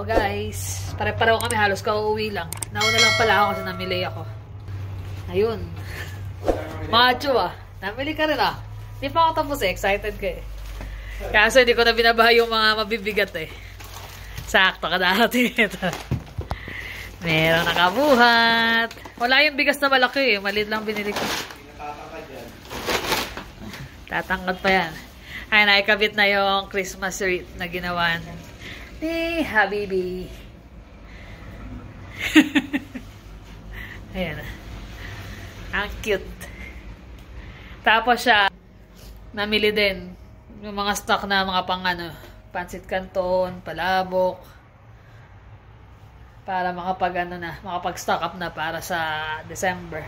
Hello guys. Pare-pareho kami, halos kauuwi lang. Nauna lang pala ako kasi namili ako. Ayun. Macho ah. Namili ka rin ah. Hindi pa ako tapos eh. Excited ka eh. Kaso hindi ko na binabahay yung mga mabibigat eh. Sakto ka darating ito. Meron nakabuhat. Wala yung bigas na malaki eh. Maliit lang binili ko. Tatangkad pa yan. Ay, naikabit na yung Christmas wreath na ginawa ni Habibi. Ayan. Ang cute. Tapos siya, namili din yung mga stock na mga pang ano, pancit canton, palabok. Para makapag-stock up na para sa December.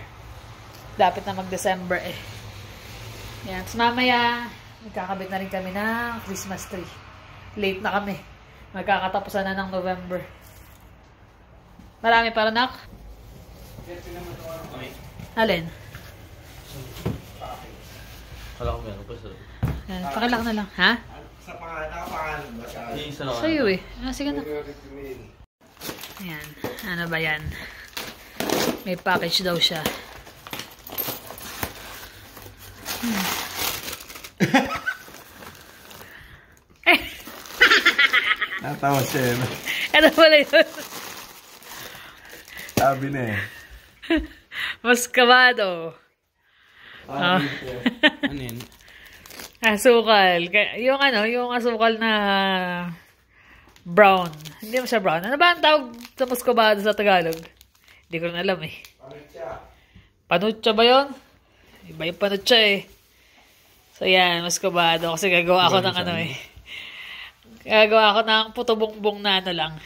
Dapat na mag-December eh. Yan. Tapos mamaya, magkakabit na rin kami ng Christmas tree. Late na kami. Magkakatapusan na ng November. Marami para nak? Alin? Kala ko meron pa sir. Pakilak na lang. Ha? Sa pangalan ba siya? Sa'yo eh. Sige na. Ayan. Ano ba yan? May package daw siya. Natawa siya yun. Ano pala yun? Sabi na eh. Mascabado. Ano yun? Asukal. Yung ano, yung asukal na brown. Hindi mo siya brown. Ano ba ang tawag sa muscovado sa Tagalog? Hindi ko rin alam eh. Panucha ba yun? Iba yung panucha eh. So yan, muscovado. Kasi gagawa ako ng ano eh. Gagawa ako ng puto bongbong na ano lang.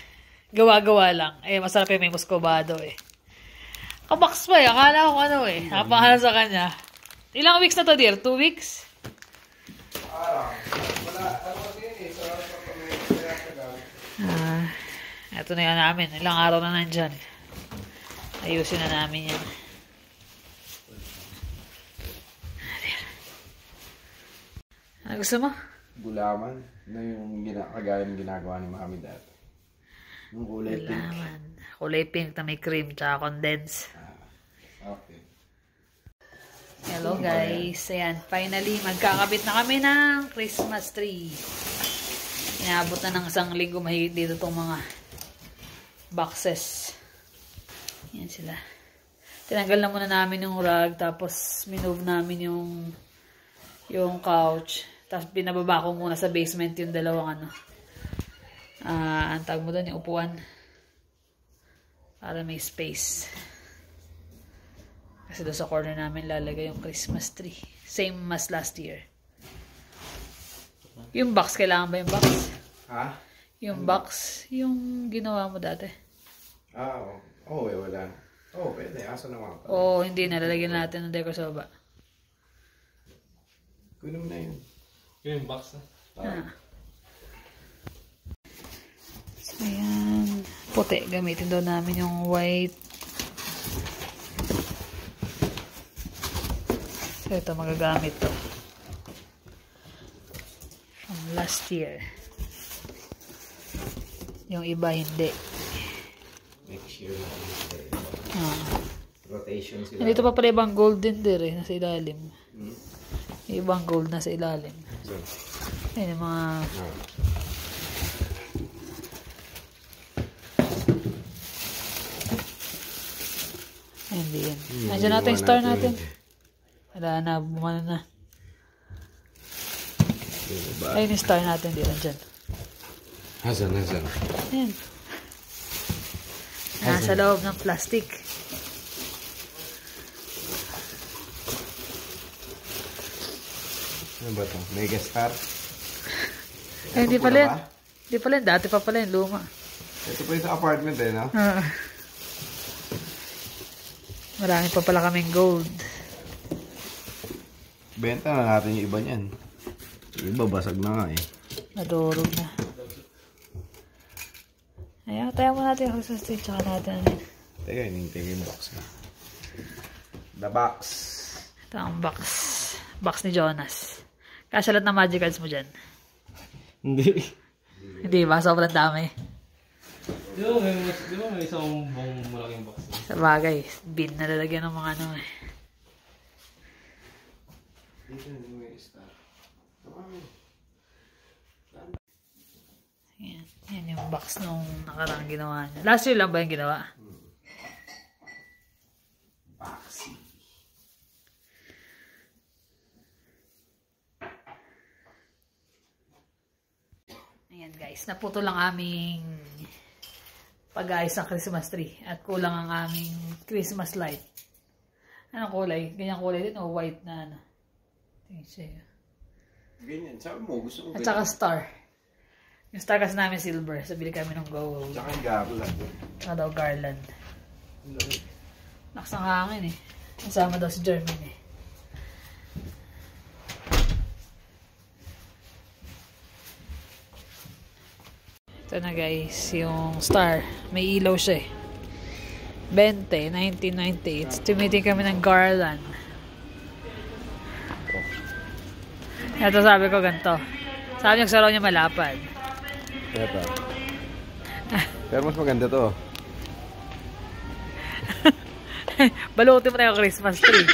Gawa-gawa lang. Eh, masarap yung may muscovado eh. Kabox pa eh. Akala ko ano eh. Napakahal sa kanya. Ilang weeks na to dear? 2 weeks? Ito na yan namin. Ilang araw na nandyan. Ayusin na namin yan. Ano gusto mo? Gulaman. Na yung kagaya ng ginagawa ni Mami dati. Yung kulay pink. Gulaman. Kulay pink na may cream tsaka condense. Okay. Hello guys. Ayan. Finally, magkakabit na kami ng Christmas tree. Inaabot na ng 1 linggo mahigit dito itong mga boxes. Yan sila. Tinanggal na muna namin yung rug. Tapos, minove namin yung couch. Tapos, binababa ko muna sa basement yung dalawang ano. Ang tawag mo doon, yung upuan. Para may space. Kasi doon sa corner namin lalagay yung Christmas tree. Same as last year. Yung box, kailangan ba yung box? Ha? Yung box, yung ginawa mo dati. Oo, wala. Oo, pwede. Asa naman pa. Oo, hindi. Nalalagyan natin ng decor sa baba. Kunin mo na yun. Yun yung box na. So, ayan. Puti. Gamitin daw namin yung white. So, ito magagamit to. From last year. Yung iba hindi. Make sure rotation sila. Nandito pa pala ibang gold din dir eh. Nasa ilalim. Ibang gold nasa ilalim. Ayan yung mga... Hindi yan. Nandiyan natin yung star natin. Wala na. Bumano na. Ayun yung star natin. Di lang dyan. Hasan. Ayan. Nasa loob ng plastic. Ano ba ito? Mega star? Eh, hindi pala yan. Hindi pala yan. Dati pa pala yung luma. Ito pa yung sa apartment eh, no? Marami pa pala kaming gold. Benta na natin yung iba niyan. Yung iba basag na nga eh. Nadurog na. Ayan, tayo mo natin yung Christmas tree. Tsaka natin ano. Teka, hinihintay ko yung box na. The box. Ito ang box. Box ni Jonas. Kasya lahat ng magic cards mo dyan. Hindi. Hindi ba? Sobrang dami. Di ba may isang buong malaking box? Sa bagay, bin na lalagyan ng mga ano eh. Dito na may star. Yan. Yan yung box nung nakarang ginawa niya. Last year lang ba yung ginawa? Boxy. Ayan guys, naputo lang aming pag-ayos ng Christmas tree at kulang ang aming Christmas light. Anong kulay? Ganyang kulay din o white na ano? Tingin siya. Ganyan. Sabi mo, gusto ko At saka star. Yung star kasi namin silver. So bili kami ng go. Tsaka yung garland. Saka daw garland. Lakas ng hangin eh. Kasama daw si Jermaine eh. Ito na guys, yung star. May ilaw siya eh. 20, 1998. Tumiting kami ng garland. Ito sabi ko ganito. Sabi niya sa raw niya malapad. Ito. Pero mas maganda to. Balutin mo na yung Christmas tree.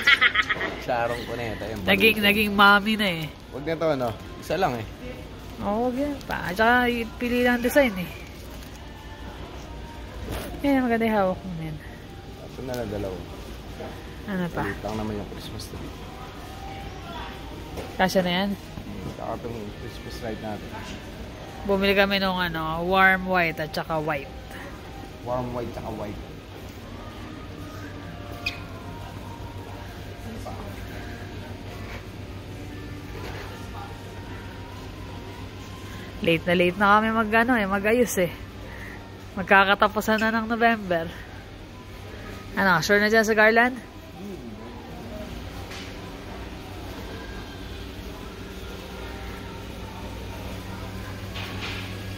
Sarong ko na ito. Naging mommy na eh. Huwag na to ano. Isa lang eh. Oo, ganyan pa. At saka pili lang design eh. Yan, maganda yung hawak mo yan. Ito na lang dalawa. Ano pa? Palit lang naman yung Christmas tree. Kasya na yan? Saka itong Christmas light natin. Bumili kami nung ano, warm white at saka white. Warm white saka white. Late na kami mag-ayos eh. Magkakatapusan na ng November. Ano, sure na dyan sa garland?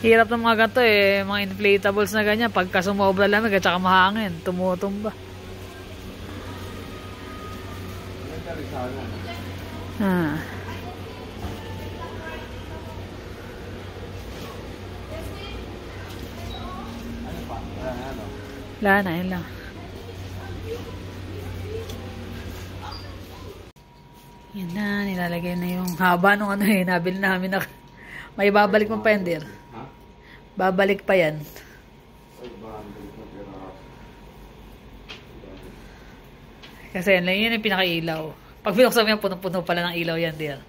Hirap ng mga ganito eh, mga inflatables na ganyan. Pagka sumobra lamig at saka mahangin, tumutumba. Ah. Wala na, yun lang. Yan na, nilalagay na yung haba nung ano eh, nabili namin na. May babalik mo pa yan, dear. Babalik pa yan. Kasi yan lang, yun yung pinakailaw. Pag binuksan mo yan, punong-puno pala ng ilaw yan, dear.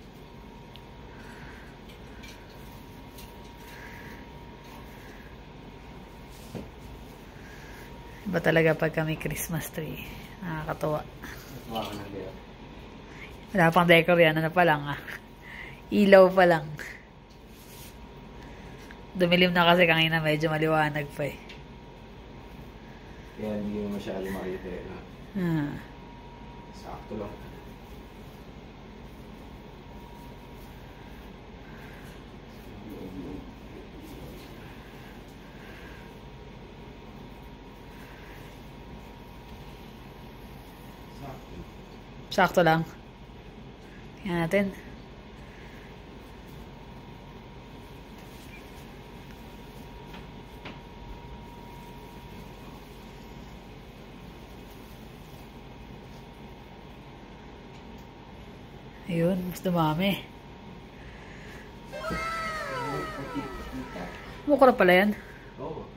Iba talaga pag kami Christmas tree. Nakakatawa. Wala pang decor yan. Ano pa lang ah. Ilaw pa lang. Dumilim na kasi kanina medyo maliwanag pa eh. Kaya hindi mo masyado makita eh. Sakto lang. Sakto lang. Tingnan natin. Ayun, mas dumami. Mukha pala yan. Oo.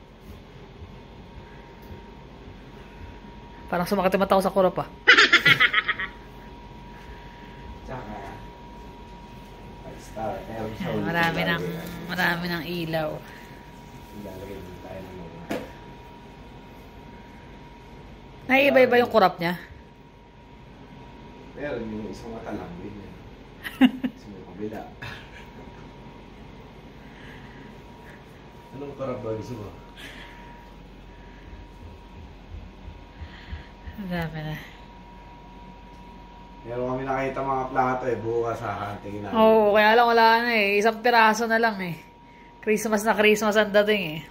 Parang sumakit yung mata ko sa kurap ah. Tsaka, star. Marami ng ilaw. Ilalagay din tayo ng mga. Naiiba-iba yung kurap niya. Pero yung isang mata lang din yan. Sa may kabila. Anong karap ba gusto mo? Marami na. Meron kami nakita mga plato eh. Bukas hahantingin namin. Oo, kaya lang wala na eh. Isang piraso na lang eh. Christmas na Christmas ang dating eh.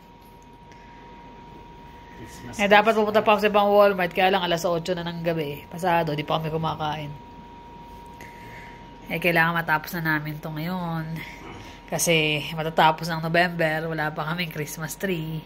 Dapat pupunta pa ako sa ibang Walmart. Kaya lang alas 8 na ng gabi. Pasado, di pa kami kumakain. Kailangan matapos na namin to ngayon. Kasi matatapos ng November. Wala pa kaming Christmas tree.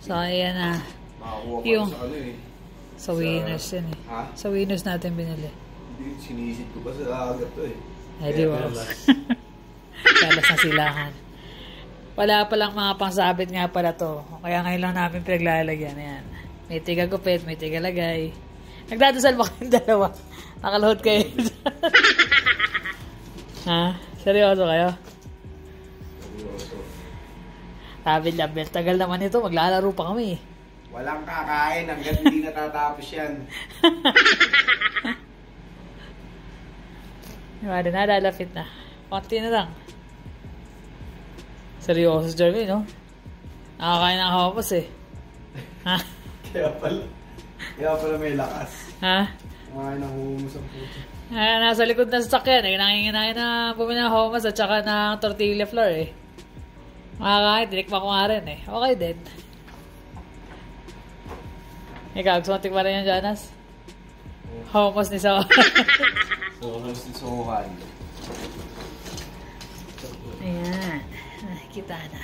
So, ayan na. Makakuha pa Yung- sa ano eh. Sa winners yun eh. Ha? Sa winners natin binili. Hindi, sinisid ko pa sa agad to eh. Ay, di ba? Kalas na silahan. Wala palang mga pangsabit nga pala to. Kaya ngayon lang namin pinaglalagyan. Ayan. May tiga gupit, may tiga lagay. Nagdadasal ba kayong dalawa? Nakaluhod kayo. Ha? Seryoso kayo? Seryoso. Sabi niya, "Bel, tagal naman ito. Maglalaro pa kami." Walang kakain hanggang hindi natatapos yan. Diba, na, lalapit na. Konti na lang. Seryoso, Jeremy, no? Nakakain ng hapos eh. Ha? Kaya pala may lakas. Ha? Kumain ng humus ang puto. Nasa likod ng sasakyan eh. Nanginginain na bumili ng hummus at saka ng tortilla flour eh. Makakain, tinikma ko nga rin eh. Okay din. Ikaw, gusto mo tikma rin yung Jonas? Hummus ni Sawa. Humus ni Sohan. Ayan. Nakikita na.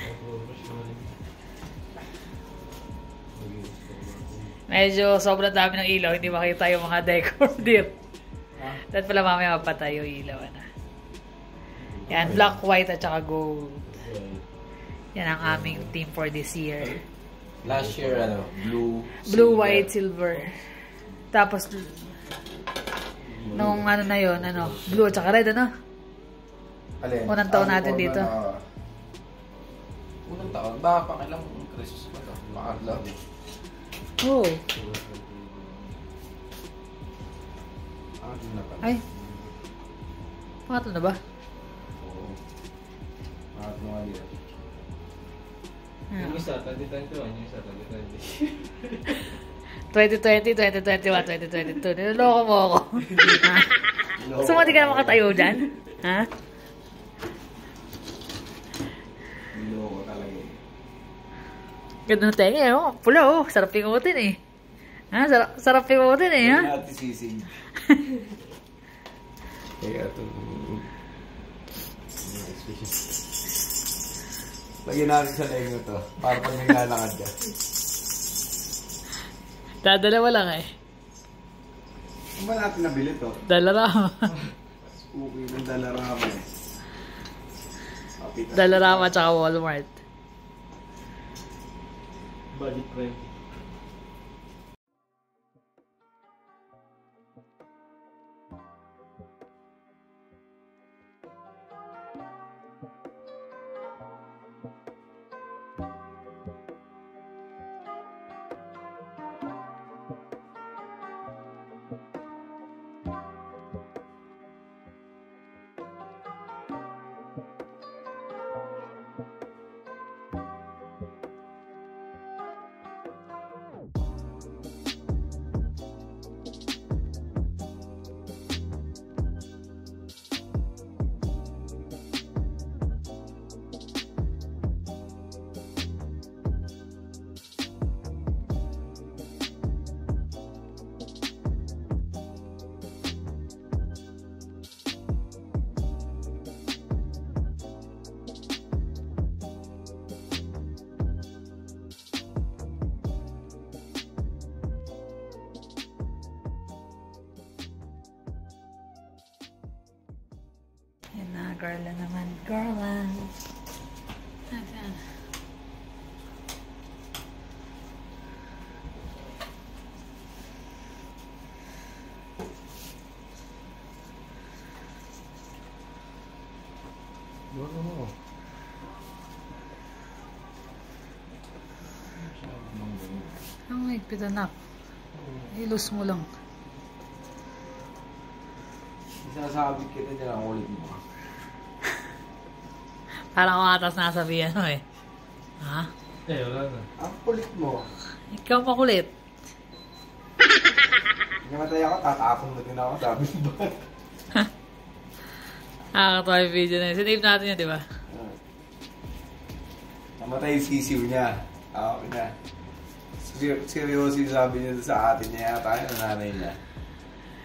Medyo sobrang dami ng ilaw. Hindi makita yung mga decor dear. Dapat pala mamaya mapatay yung ilaw. Ano? Yan, black, white at saka gold. Yan ang aming theme for this year. Last year, blue, Blue, silver. white, silver. Tapos, nung ano na yun, blue at saka red, ano? Alin? Unang taon natin dito. Unang taon? Baka pang ilang Christmas pa to? Makadlaw. Oh. Na pala. Ay. Pangatlo na ba? Oo. Makadlaw nga yun. Yung isa, 2021, yung isa, 2020. 2020, 2021, 2022. Niloloko mo ako. Gusto mo di ka na makatayo dyan? Ha? Niloko talaga eh. Ganda na tenga eh. Oh. Pula oh. Sarap pingutin eh. Ha? Sarap pingutin eh. Ha? Hindi natin sisig. Kaya ito. Lagyan natin sa leg mo to. Para pag naglalakad ka. Dadalawa lang eh. Kung ba natin nabili to? Dalarama. Okay ng dalarama eh. Kapit. Dalarama at saka Walmart. Budget friendly. Yan na, garland naman. Garland. Ayan. Ang higpit anak. Ilus mo lang. Sinasabi kita dyan ang ulit mo. Parang umatas na sabihan mo eh. Ha? Eh, wala na. Ang kulit mo. Ikaw makulit. Namatay ako, tatapon mo din ako. Sabi mo ba? Nakakatawa yung video na yun. Sinave natin yun, di ba? Namatay yung sisiw niya. Okay na. Seryoso yung sabi niya sa atin niya yata yung nanay niya.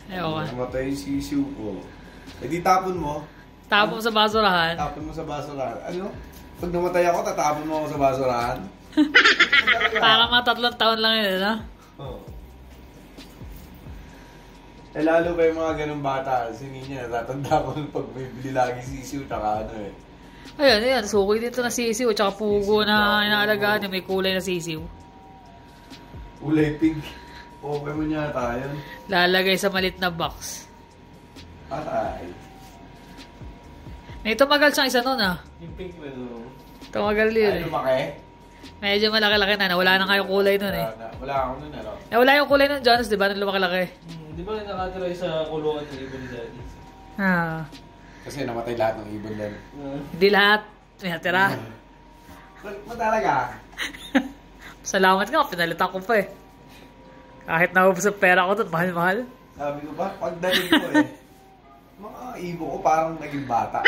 Ewan ka. Namatay yung sisiw ko. Eh di tapon mo. Tapos sa basurahan. Tapon mo sa basurahan. Ano? Pag namatay ako, tatapon mo ako sa basurahan? Para mga 3 taon lang yun, no? Oo. Eh lalo ba yung mga ganung bata, si Ninya, natatanda ko pag may bili lagi sisiw, tsaka ano eh. Ayan. Sukoy dito na sisiw, tsaka pugo na inaalagaan yung may kulay na sisiw. Ulay pink. Okay mo niya tayo. Lalagay sa malit na box. Patay. May tumagal siyang isa nun, ah. Yung pink na doon. Tumagal yun, Ay, eh. lumaki? Medyo malaki-laki na. Wala na kayong kulay nun, eh. Wala ako nun, ano? Wala yung kulay nun, Jonas, di ba? Nung lumaki-laki. Di ba nakatira sa kulungan ng ibon ni Daddy? Ah. Kasi namatay lahat ng ibon din. Hindi lahat. May natira. Ba't talaga? Salamat nga, pinalitan ko pa, eh. Kahit naubos ang pera ko doon, mahal-mahal. Sabi ko ba, pagdating ko eh, mga ibon ko parang naging bata.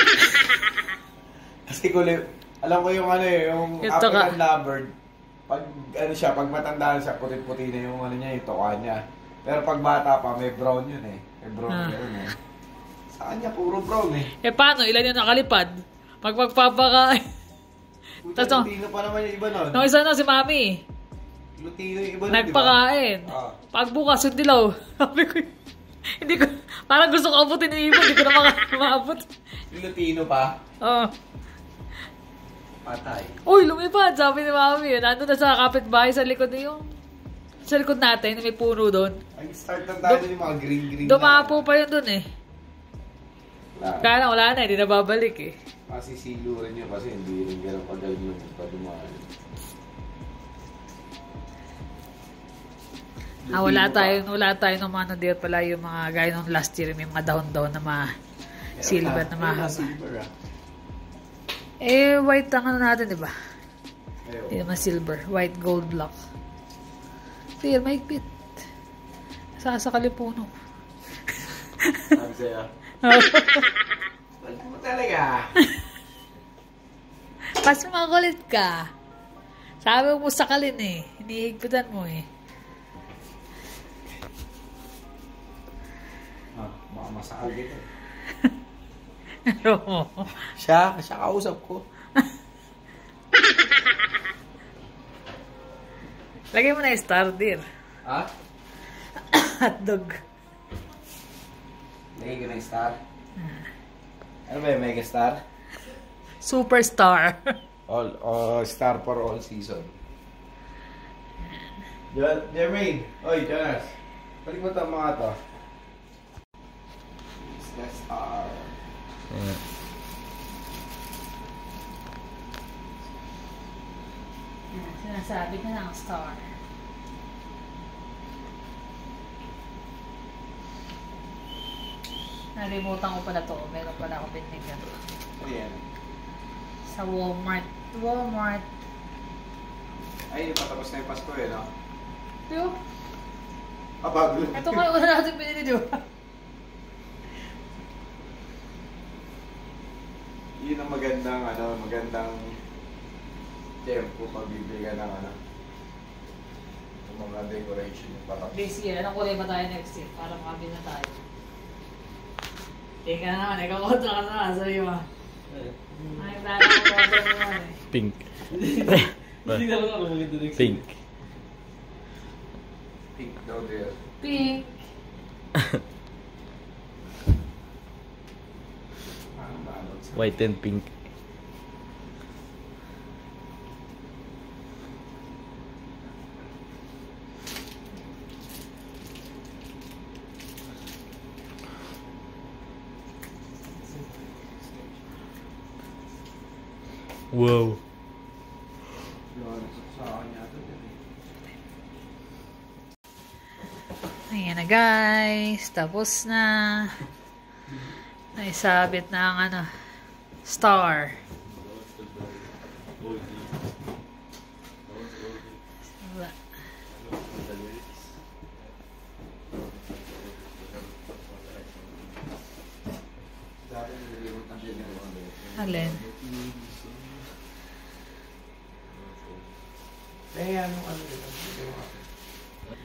Kasi alam ko yung ano eh, yung Ito African ka. lovebird, pag ano siya, pag matanda na siya, puti-puti na yung ano niya, yung toka niya. Pero pag bata pa, may brown yun eh. May brown yun eh. Sa kanya, puro brown eh. Eh, paano? Ilan yung nakalipad? Pag magpapaka... Puta, Lutino pa naman yung iba nun. Nung isa na si Mami, Lutino yung iba nun, nagpakain. Ah. Pagbukas, yung dilaw. Sabi ko, hindi ko, parang gusto ko abutin yung ibon, hindi ko na maabot. Yung Lutino pa, Oo. patay. Uy, lumipad, sabi ni Mami. Nandun na sa kapitbahay sa likod yung... Sa likod natin, may puno doon. Ang start ng tayo yung mga green-green Dumapo pa yun doon, eh. Kaya lang, wala na, hindi na babalik, eh. Masisilo rin yun kasi hindi rin ganun pagaling yung padumaan. Wala tayo ng mga nandiyan pala yung mga gaya nung last year, may mga dahon-dahon na mga silver na mahaba. Silver ah. Eh, white ang ano natin, di ba? Ayaw. Hindi naman silver. White gold block. Here, maigpit. Sasakali puno. Sabi sa'yo. Wag mo talaga. Mas makulit ka. Sabi mo sakalin eh. Hinihigpitan mo eh. Baka masakal dito. Oo. Siya kausap ko. Lagay mo na yung star, dear. Ha? Hotdog. Lagay ko na yung star. Ano ba yung mega star? Superstar. Star for all season. Jermaine! Oy, Jonas! Balik mo ito mga to. It's the star. Sinasabi na lang star. Nalimutan ko pala to. Meron pala ako binigyan. Ano yan? Sa Walmart. Ay, patapos na yung Pasko eh, no? Yo, Bago. ito kayo wala natin binili, di ba? Yun ang magandang tempo pag bibili ka ng ng mga decoration yung patapos. This year, anong kulay ba tayo next year? Para makabili na tayo. Tingnan na naman, ikaw kontra ka na, sabi mo. Ay, plano ko kontra naman eh. Pink. Hindi na ako maganda next. Pink. Pink daw there. Pink. White and pink. Wow. Ayan na guys, tapos na. Naisabit na ang star. Alin?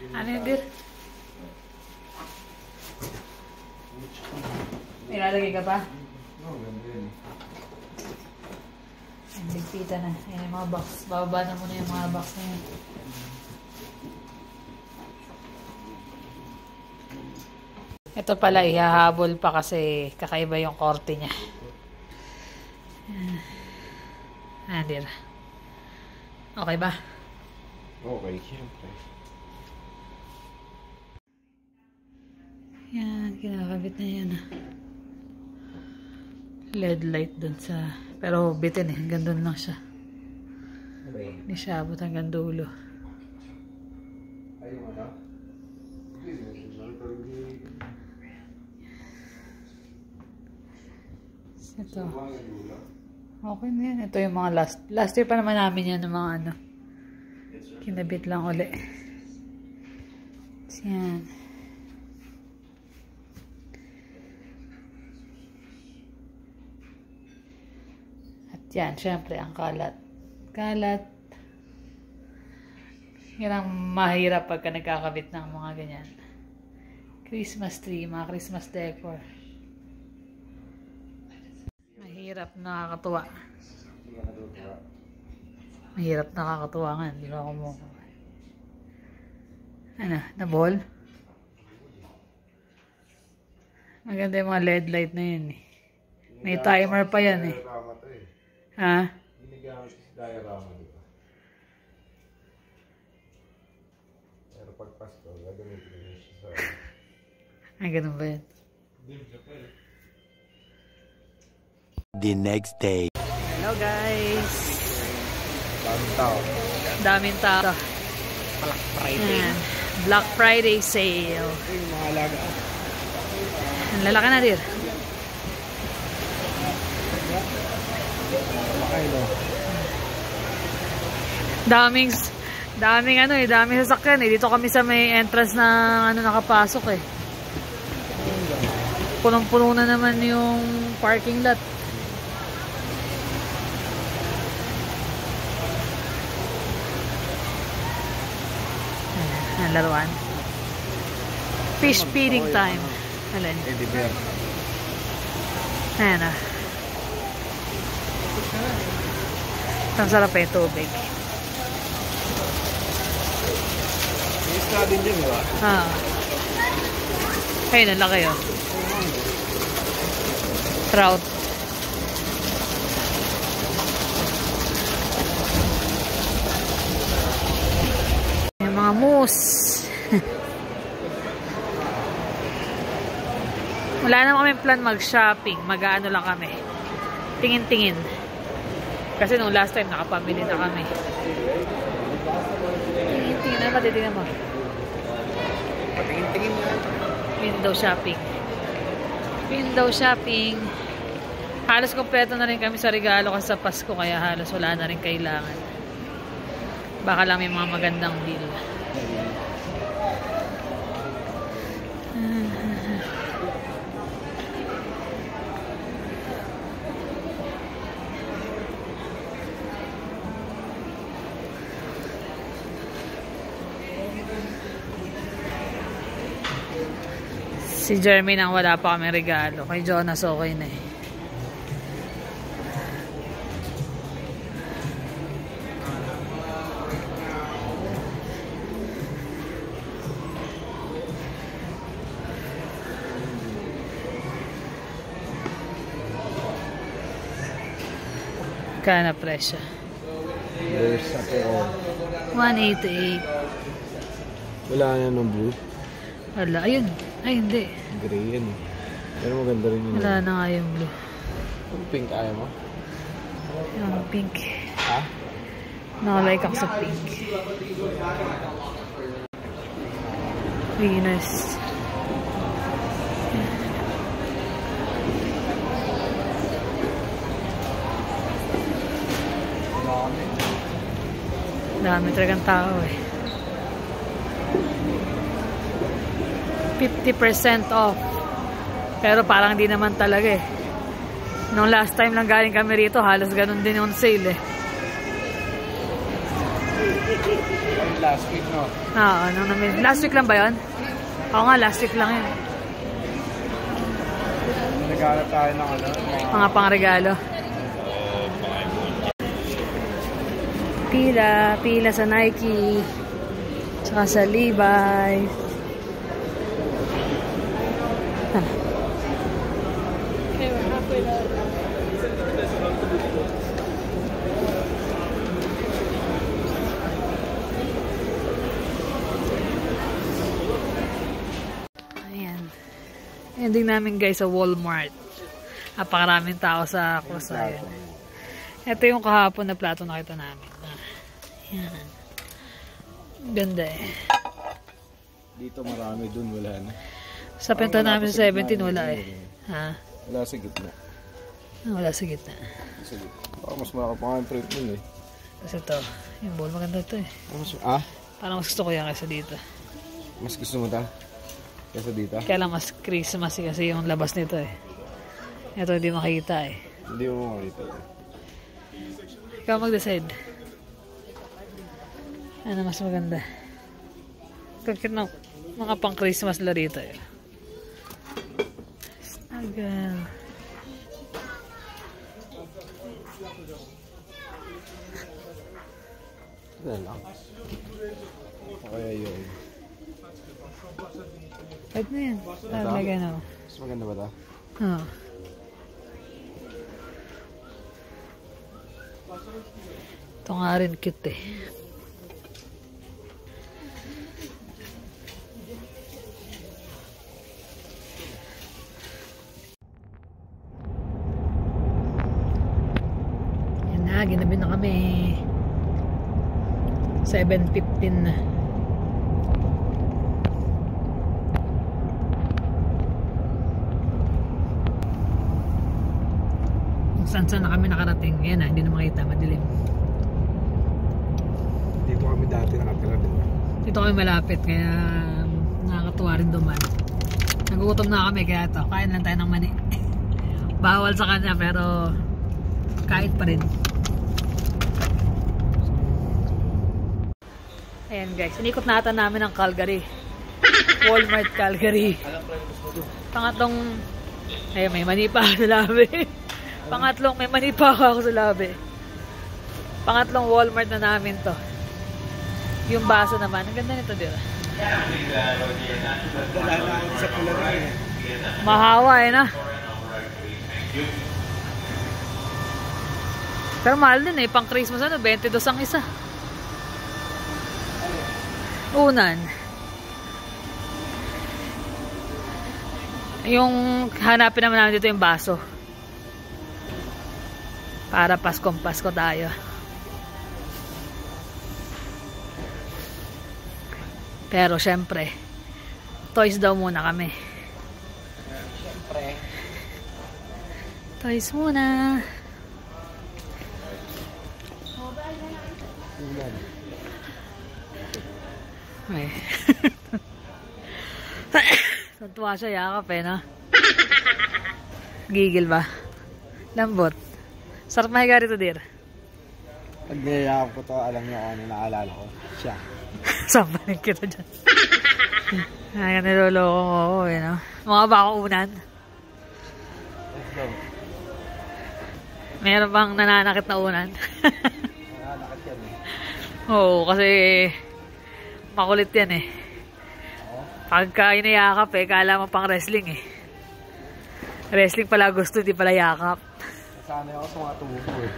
Ano yun, dear? Nilalagay ka pa? No, ganda yun. Ligpitan na. Ayan yung mga box. Bababa na muna yung mga box na yun. Ito pala, ihahabol pa kasi kakaiba yung korte niya. Andir. Okay ba? Okay, siyempre. Yan, kinakabit na yan. LED light dun sa... Pero bitin eh, hanggang dun lang siya. Hindi siya abot hanggang dulo. Ay, yung ano? Ito. Okay na yan. Ito yung mga last year pa naman namin yan ng mga ano. Kinabit lang uli. Yan. At yan, syempre ang kalat. Kalat. Yan ang mahirap pagka nagkakabit ng mga ganyan. Christmas tree, mga Christmas decor. Mahirap, nakakatuwa. Mahirap, nakakatuwa nga. Hindi ba ako mo? Ano, na-ball? Maganda yung mga LED light na yun eh. May timer pa yan eh. Ha? Ginigamit si diorama, di ba? Pero pag Pasko, gagamitin niya siya sa... Ay, ganun ba yan? The next day. Hello guys! Daming tao. Daming tao. Black Friday. Ayan. Black Friday sale. Ito yung mga alaga. Ang lalaki na dir. Malaki, no? Daming ano eh, daming sasakyan eh. Dito kami sa may entrance na ano nakapasok eh. Punong-puno na naman yung parking lot. Ang laruan. Fish feeding time. Alin? Teddy bear. Ayan na. Ang sarap yung tubig. May isla din dyan, di ba? Ayun, ang laki oh. Trout. Yung mga moose. Wala naman kami plan mag-shopping. Mag-ano lang kami. Tingin-tingin. Kasi nung last time nakapamili na kami. Tingin-tingin na. Patitingnan mo. Patingin-tingin na. Window shopping. Window shopping. Halos kompleto na rin kami sa regalo kasi sa Pasko. Kaya halos wala na rin kailangan. Baka lang may mga magandang deal. Si Jeremy nang wala pa kami regalo. Kay Jonas okay na eh. Kaya na presyo. There's sa pero. 188. Wala na ng blue. Wala. Ayun. Ay, hindi. Gray yan. Pero maganda rin yun. Wala na nga yung blue. Yung pink ayaw mo? Yung pink. Ha? Nakalike ako sa pink. Venus. Dami talagang tao eh. 50% off. Pero parang di naman talaga eh. Nung last time lang galing kami rito, halos ganun din yung sale eh. Last week, no? Oo, last week lang ba yun? Oo nga, last week lang yun. Nagkala tayo ng ano? Mga pangregalo. Pila sa Nike. Tsaka sa Levi's. Okay, we're halfway there. Ayan. Ending namin guys sa Walmart. Napakaraming tao sa Crosayan. Ito yung kahapon na plato nakita namin. Ayan. Ganda eh. Dito marami, dun wala na. Sa pinta namin sa 17 wala eh. Ha? Wala sa gitna. Wala sa gitna. Sa gitna. Baka mas makapang print nun eh. Kasi ito, yung bowl maganda ito eh. Parang mas gusto ko yan kaysa dito. Mas gusto mo ta? Kaysa dito? Kaya lang mas Christmas kasi yung labas nito eh. Ito hindi makikita eh. Hindi mo makita eh. Ikaw mag-decide. Ano mas maganda? Kakit ng mga pang Christmas la rito eh. Snuggle. Ito lang. Kaya yun. Pwede na yan. Lagyan ako. Mas maganda ba ito? Oo. Ito nga rin cute eh. Yan na, ginabi na kami. 7:15 na. Saan na kami nakarating. Yan na, hindi na makita, madilim. Dito kami dati nakatira din. Dito kami malapit, kaya nakakatuwa rin duman. Nagugutom na kami, kaya ito, kain lang tayo ng mani. Bawal sa kanya, pero kain pa rin. Ayan guys, inikot natin namin ang Calgary. Walmart Calgary. Pangatlong, ay may mani pa sa labi. Pangatlong may mani pa ako sa labi. Pangatlong Walmart na namin to. Yung baso naman, ang ganda nito dito. Mahawa eh na. Pero mahal din eh, pang Christmas ano, 22 ang isa. Unan. Yung hanapin naman namin dito yung baso. Para Paskong-Pasko tayo. Pero syempre, toys daw muna kami. Siyempre. Toys muna. Ay. Natuwa siya, yakap eh, no? Gigil ba? Lambot. Sarap mahiga rito, dir. Pag niyayakap ko to, alam niyo kung ano naalala ko. Siya. Sampanin kita dyan. Ay, niloloko mo ako eh, no? Mga ba ako unan? Let's go. Meron bang nananakit na unan? Nananakit yan eh. Oo, kasi makulit yan eh. Pagka inayakap eh, kala mo pang wrestling eh. Wrestling pala gusto, di pala yakap. Nasanay ako sa mga tubo eh.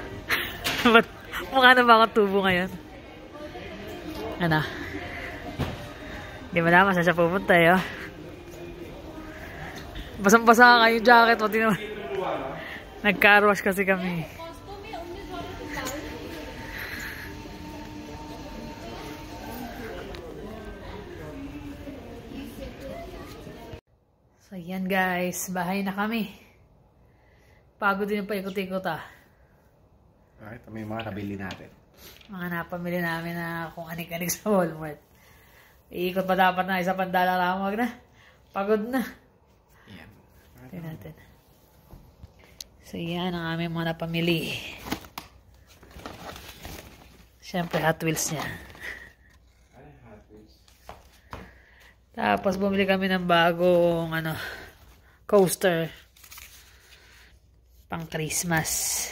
Ba't mukha na ba akong tubo ngayon? Ano? Di ba naman saan siya pupunta eh, oh? Basang-basa ka yung jacket mo, di naman. Nag-car wash kasi kami. So, yan guys. Bahay na kami. Pagod din yung paikot-ikot ah. Alright, may mga nabili natin. Mga napamili namin na kung anik-anik sa Walmart. Iikot pa dapat na isa pandala lang. Wag na. Pagod na. Yan. Tignan natin. So, yan ang aming mga napamili. Siyempre, Hot Wheels niya. Tapos, bumili kami ng bagong, coaster. Pang Christmas.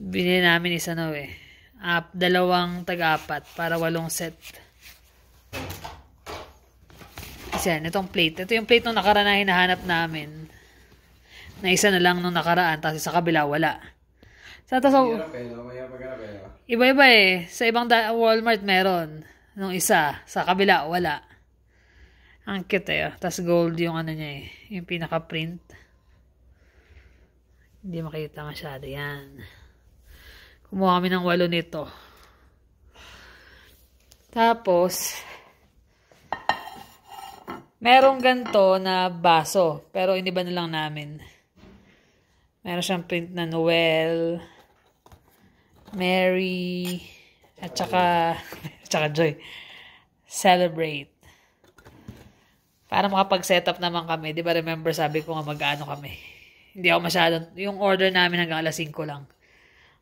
Binili namin isa dalawang tag-apat para 8 set. Kasi yan, itong plate. Ito yung plate nung nakaraan na hinahanap namin. Na isa na lang nung nakaraan, tapos sa kabila wala. Iba-iba Sa ibang Walmart meron. Nung isa, sa kabila wala. Ang cute Tapos gold yung niya yung pinaka-print. Hindi makita masyado yan. Kumuha kami ng 8 nito. Tapos, merong ganito na baso. Pero iniba na lang namin. Meron siyang print na Noel, Mary, at saka Joy. Celebrate. Para makapag-setup naman kami. Di ba remember sabi ko nga mag-ano kami. Hindi ako masyadong, yung order namin hanggang alas 5 lang.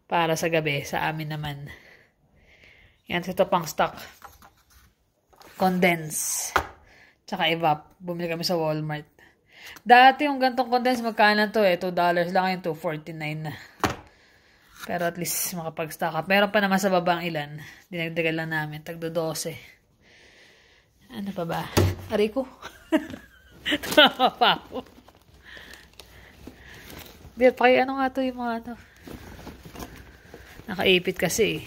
Para sa gabi, sa amin naman. Yan, ito pang stock. Condense. Tsaka evap. Bumili kami sa Walmart. Dati yung gantong condense, magkano to $2 lang yung $2.49 na. Pero at least makapag-stock up. Meron pa naman sa babang ilan. Dinagdagan lang namin. Tagdo 12. Ano pa ba? Aray ko. Tama pa ako. Di, ano nga to yung mga nakaipit kasi.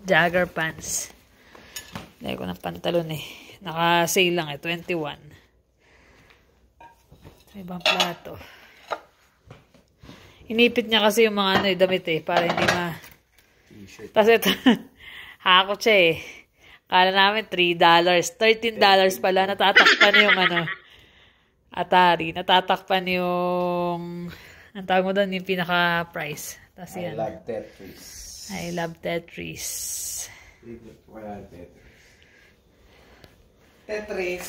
Jagger pants. Lagay ko ng pantalon Naka-sale lang 21. Ibang plato. Inipit niya kasi yung mga damit para hindi t-shirt. Tapos ito, hakot siya Kala namin $3. $13 pala. Natatakpan yung Atari. Natatakpan yung ang tawag mo doon yung pinaka-price. Tapos yan. I love Tetris. I love Tetris. Tetris.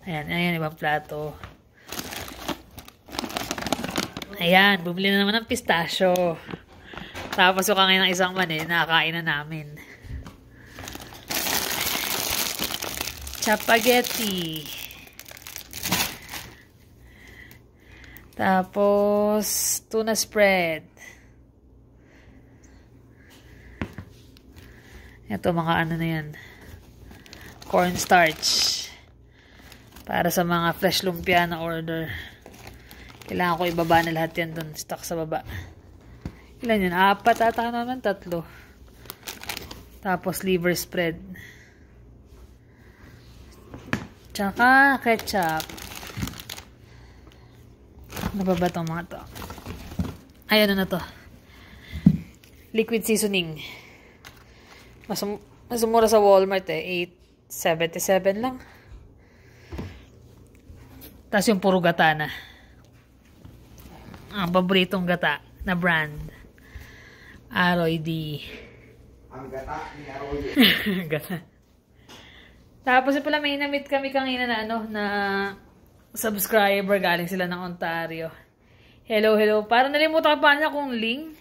Ayan, ibang plato. Ayan, bumili na naman ng pistachio. Tapos yung kanina ng isang nakakain na namin. Spaghetti. Tapos, tuna spread. Ito, mga na yan. Cornstarch. Para sa mga fresh lumpia na order. Kailangan ko ibaba na lahat yan doon. Stock sa baba. Ilan yun? 4 ata naman, 3. Tapos, liver spread. Tsaka, ketchup. Ano ba itong mga to? Ay, ano na to? Liquid seasoning. Mas mura sa Walmart $8.77 lang. Tapos yung puro gata na. Ang paboritong gata na brand. Aroy D. Ang gata ni Aroy D. Gata. Tapos pala may namit kami kanina na subscriber, galing sila ng Ontario. Hello. Parang nalimutan pa niya kung Ling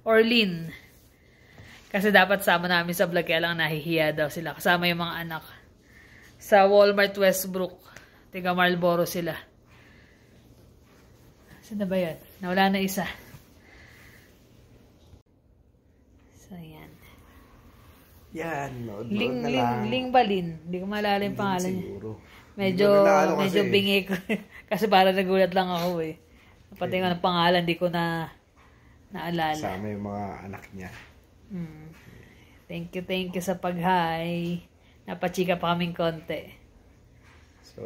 or Lin. Kasi dapat sama namin sa vlog, kaya lang nahihiya daw sila. Kasama yung mga anak. Sa Walmart Westbrook. Tiga Marlboro sila. Saan na ba yan? Nawala na isa. So, yan. Yan. Ling ba Lin? Hindi ko maalala yung pangalan niya. Siguro. Medyo bingi ko. Kasi parang nagulat lang ako Pati nga ng pangalan, di ko naalala. Sama yung mga anak niya. Thank you sa pag-hi. Napachika pa kaming konti. So,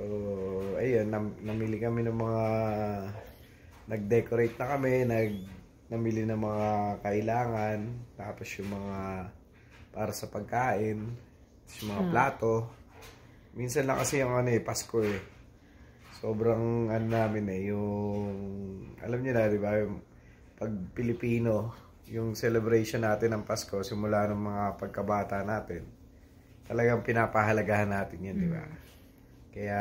ayun, namili kami ng mga nag-decorate na kami, namili ng mga kailangan, tapos yung mga para sa pagkain, yung mga plato. Minsan lang kasi yung Pasko Sobrang namin yung alam niyo na, di ba, yung pag Pilipino, yung celebration natin ng Pasko, simula ng mga pagkabata natin, talagang pinapahalagahan natin yan, di ba? Kaya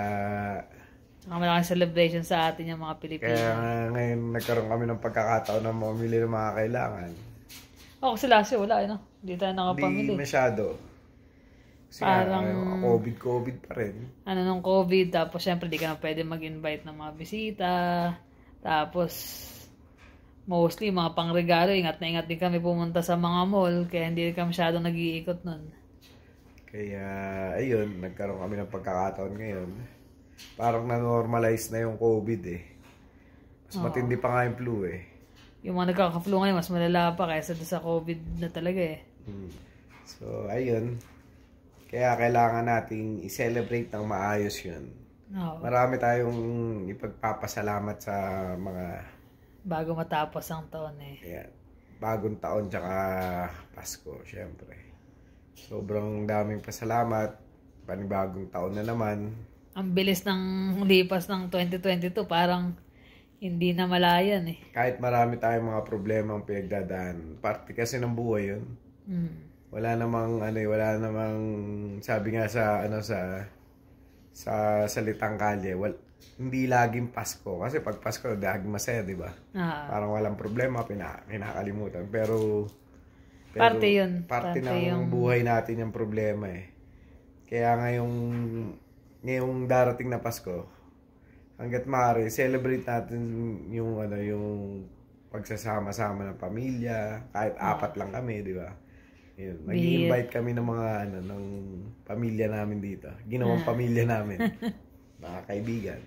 malaking celebration sa atin yung mga Pilipino. Kaya ngayon nagkaroon kami ng pagkakataon na mamili ng mga kailangan. Kasi last year wala Hindi tayo nakapamili. Hindi masyado. Kasi Parang COVID pa rin. ano nung COVID, tapos syempre di ka na pwede mag-invite ng mga bisita. Tapos mostly mga pangregalo, ingat na ingat din kami pumunta sa mga mall, kaya hindi kami masyadong nag-iikot nun. Kaya, ayun, nagkaroon kami ng pagkakataon ngayon. Parang na-normalize na yung COVID eh. Mas matindi pa nga yung flu eh. Yung mga nagkaka-flu ngayon, mas malala pa kaysa sa COVID na talaga eh. So, ayun. Kaya kailangan nating i-celebrate ng maayos yun. Oo. Marami tayong ipagpapasalamat sa mga Bago matapos ang taon eh. ayan, bagong taon tsaka Pasko, syempre. Sobrang daming pasalamat. Panibagong taon na naman. Ang bilis ng lipas ng 2022, parang hindi na malayan eh. Kahit marami tayong mga problema ang pinagdadaan. Parte kasi ng buhay yun. Wala namang sabi nga sa sa salitang kalye, hindi laging Pasko kasi pag Pasko laging masaya, di ba? Parang walang problema, kinakalimutan. Pero Parte yun. Parte ng yung buhay natin yung problema eh. Kaya ngayong darating na Pasko, hangga't maaari, celebrate natin yung pagsasama-sama ng pamilya, kahit apat lang kami, di ba? Yun, mag-invite kami ng mga ng pamilya namin dito. Ginawang pamilya namin. Mga kaibigan.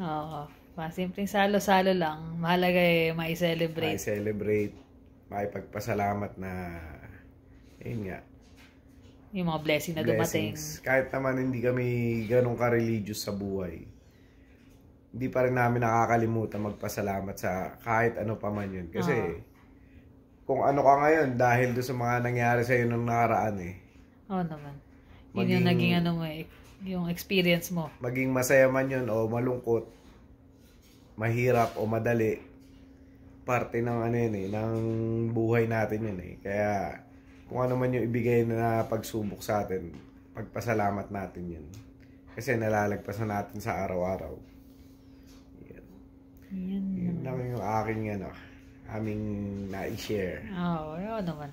Oo. Simpleng salo-salo lang. Mahalaga eh, mai-celebrate. Mai-celebrate. Maipagpasalamat na yun nga. Yung mga blessing na dumating. Kahit naman hindi kami ganun ka-religious sa buhay, hindi pa rin namin nakakalimutan magpasalamat sa kahit ano pa man yun. Kasi kung ano ka ngayon dahil doon sa mga nangyari sa iyo nung nakaraan eh. Oo naman. Yun yung naging yung experience mo. Maging masaya man yun o malungkot, mahirap o madali, parte ng ng buhay natin yun eh. Kaya kung ano man yung ibigay na pagsubok sa atin, pagpasalamat natin yun. Kasi nalalagpasan natin sa araw-araw. Yun lang yung aking aming na-share. Oo, yun naman.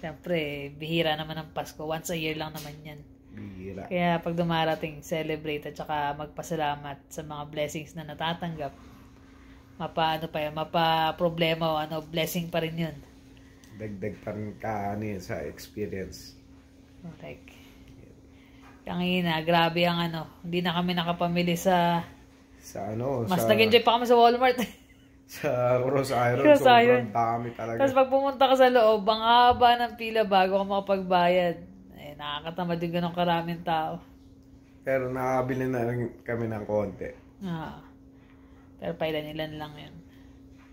Siyempre, bihira naman ang Pasko. Once a year lang naman yan. Bihira. Kaya pag dumarating, celebrate at saka magpasalamat sa mga blessings na natatanggap. Mapa-problema o blessing pa rin yun. Dagdag pa rin sa experience. Correct. Kangina, grabe ang hindi na kami nakapamili sa mas nag-enjoy pa kami sa Walmart. Sa Cross Iron, sobrang dami talaga. Tapos pag pumunta ka sa loob, ang haba ng pila bago ka makapagbayad. Nakakatamad yung ganong karaming tao. Pero nakabili na rin kami ng konti. Pero pailan-ilan lang yun.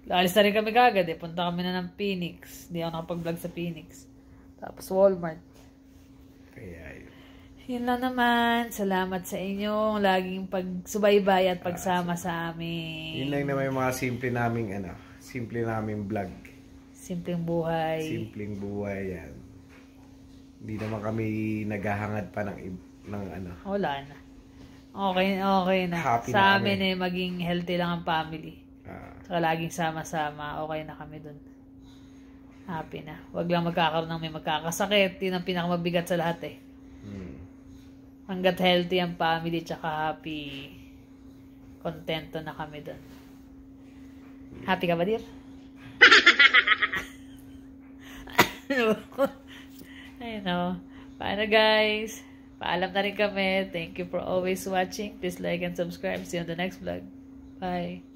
Alis na rin kami kagad eh. Punta kami na ng Phoenix. Hindi ako nakapag-vlog sa Phoenix. Tapos Walmart. Kaya yun. Yun lang naman. Salamat sa inyong laging pagsubaybay at pagsama sa amin. Yun lang naman yung mga simple naming vlog. Simpleng buhay. Simpleng buhay yan. Hindi naman kami naghahangad pa ng Wala na. Okay na. Happy sa na amin maging healthy lang ang family. Saka laging sama-sama. Okay na kami dun. Happy na. Wag lang magkakaroon ng may magkakasakit. Yun ang pinakamabigat sa lahat eh. Hanggat healthy ang family tsaka happy, kontento na kami dun. Happy ka ba, dear? Ayun. Paano guys? Paalam na rin kami. Thank you for always watching. Please like and subscribe. See you on the next vlog. Bye.